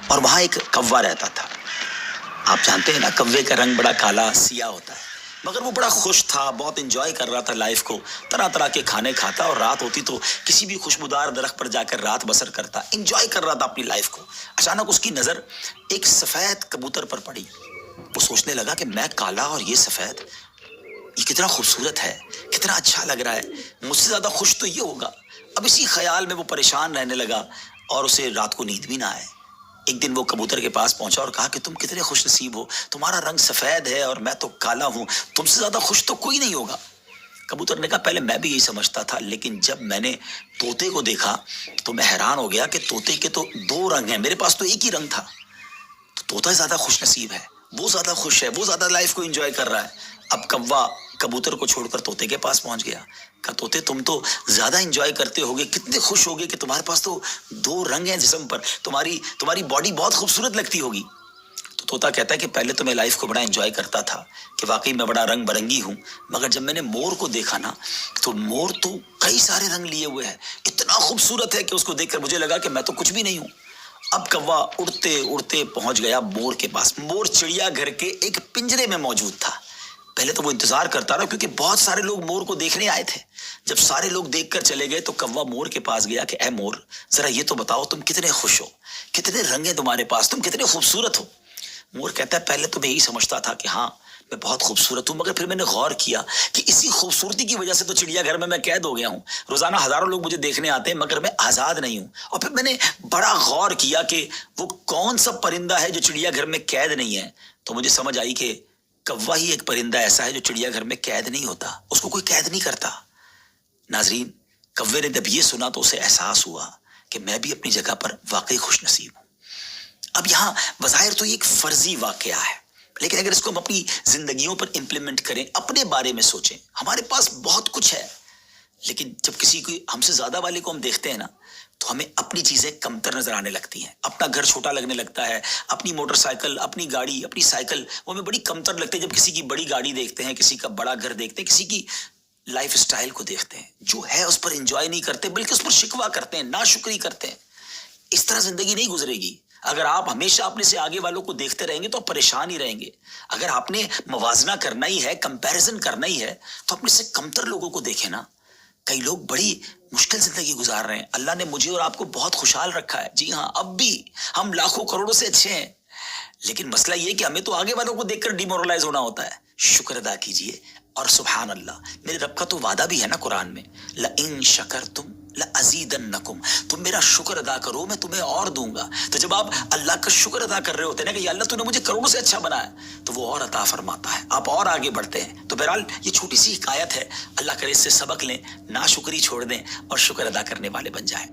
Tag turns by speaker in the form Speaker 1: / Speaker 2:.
Speaker 1: اور وہاں ایک کوا رہتا تھا. آپ جانتے ہیں نا کوے کا رنگ بڑا کالا سیاہ ہوتا ہے، مگر وہ بڑا خوش تھا، بہت انجوائے کر رہا تھا لائف کو، طرح طرح کے کھانے کھاتا اور رات ہوتی تو کسی بھی خوشبودار درخت پر جا کر رات بسر کرتا، انجوائے کر رہا تھا اپنی لائف کو. اچانک اس کی نظر ایک سفید کبوتر پر پڑی. وہ سوچنے لگا کہ میں کالا اور یہ سفید، یہ کتنا خوبصورت ہے، کتنا اچھا لگ رہا ہے، مجھ سے زیادہ خوش تو یہ ہوگا. اب اسی خیال میں وہ پریشان رہنے لگا اور اسے رات کو نیند بھی نہ آئے. ایک دن وہ کبوتر کے پاس پہنچا اور کہا کہ تم کتنے خوش نصیب ہو، تمہارا رنگ سفید ہے اور میں تو کالا ہوں، تم سے زیادہ خوش تو کوئی نہیں ہوگا. کبوتر نے کہا پہلے میں بھی یہی سمجھتا تھا، لیکن جب میں نے طوطے کو دیکھا تو میں حیران ہو گیا کہ طوطے کے تو دو رنگ ہیں، میرے پاس تو ایک ہی رنگ تھا. تو طوطا زیادہ خوش نصیب ہے، وہ زیادہ خوش ہے، وہ زیادہ لائف کو انجوائے کر رہا ہے. اب کوا کبوتر کو چھوڑ کر طوطے کے پاس پہنچ گیا. کہا طوطے تم تو زیادہ انجوائے کرتے ہوگے، کتنے خوش ہوگے کہ تمہارے پاس تو دو رنگ ہیں جسم پر، تمہاری باڈی بہت خوبصورت لگتی ہوگی. تو طوطا کہتا ہے کہ پہلے تو میں لائف کو بڑا انجوائے کرتا تھا کہ واقعی میں بڑا رنگ برنگی ہوں، مگر جب میں نے مور کو دیکھا نا تو مور تو کئی سارے رنگ لیے ہوئے ہے، اتنا خوبصورت ہے کہ اس کو دیکھ کر مجھے لگا کہ میں تو کچھ بھی نہیں ہوں. اب کوا اڑتے اڑتے پہنچ گیا مور کے پاس. مور چڑیا گھر کے ایک پنجرے میں موجود تھا. پہلے تو وہ انتظار کرتا رہا کیونکہ بہت سارے لوگ مور کو دیکھنے آئے تھے. جب سارے لوگ دیکھ کر چلے گئے تو کوا مور کے پاس گیا کہ اے مور، ذرا یہ تو بتاؤ تم کتنے خوش ہو، کتنے رنگ ہیں تمہارے پاس، تم کتنے خوبصورت ہو. مور کہتا ہے پہلے تو میں یہی سمجھتا تھا کہ ہاں میں بہت خوبصورت ہوں، مگر پھر میں نے غور کیا کہ اسی خوبصورتی کی وجہ سے تو چڑیا گھر میں قید ہو گیا ہوں. روزانہ ہزاروں لوگ مجھے دیکھنے آتے ہیں مگر میں آزاد نہیں ہوں. اور پھر میں نے بڑا غور کیا کہ وہ کون سا پرندہ ہے جو چڑیا گھر میں قید نہیں ہے. تو مجھے سمجھ آئی کہ کوا ہی ایک پرندہ ایسا ہے جو چڑیا گھر میں قید نہیں ہوتا، اس کو کوئی قید نہیں کرتا. ناظرین، کوے نے جب یہ سنا تو اسے احساس ہوا کہ میں بھی اپنی جگہ پر واقعی خوش نصیب ہوں. اب یہاں بظاہر تو یہ ایک فرضی واقعہ ہے، لیکن اگر اس کو ہم اپنی زندگیوں پر امپلیمنٹ کریں، اپنے بارے میں سوچیں، ہمارے پاس بہت کچھ ہے، لیکن جب کسی کو ہم سے زیادہ والے کو ہم دیکھتے ہیں نا تو ہمیں اپنی چیزیں کمتر نظر آنے لگتی ہیں. اپنا گھر چھوٹا لگنے لگتا ہے، اپنی موٹر سائیکل، اپنی گاڑی، اپنی سائیکل وہ ہمیں بڑی کمتر لگتی ہے جب کسی کی بڑی گاڑی دیکھتے ہیں، کسی کا بڑا گھر دیکھتے ہیں، کسی کی لائف سٹائل کو دیکھتے ہیں. جو ہے اس پر انجوائے نہیں کرتے بلکہ اس پر شکوہ کرتے ہیں، ناشکری کرتے ہیں. اس طرح زندگی نہیں گزرے گی. اگر آپ ہمیشہ اپنے سے آگے والوں کو دیکھتے رہیں گے تو آپ پریشان ہی رہیں گے. اگر آپ نے موازنہ کرنا ہی ہے، کمپیریزن کرنا ہی ہے، تو اپنے سے کمتر لوگوں کو دیکھیں نا. کئی لوگ بڑی مشکل زندگی گزار رہے ہیں. اللہ نے مجھے اور آپ کو بہت خوشحال رکھا ہے. جی ہاں، اب بھی ہم لاکھوں کروڑوں سے اچھے ہیں، لیکن مسئلہ یہ کہ ہمیں تو آگے والوں کو دیکھ کر ڈیمورلائز ہونا ہوتا ہے. شکر ادا کیجئے. اور سبحان اللہ، میرے رب کا تو وعدہ بھی ہے نا قرآن میں، لَإِن شَكَرْتُمْ لَأَزِيدَنَّكُمْ، تم میرا شکر ادا کرو میں تمہیں اور دوں گا. تو جب آپ اللہ کا شکر ادا کر رہے ہوتے ہیں نا کہ یا اللہ تو نے مجھے کروڑوں سے اچھا بنایا، تو وہ اور عطا فرماتا ہے، آپ اور آگے بڑھتے ہیں. تو بہرحال یہ چھوٹی سی حکایت ہے، اللہ کرے اس سے سبق لیں، ناشکری چھوڑ دیں اور شکر ادا کرنے والے بن جائیں.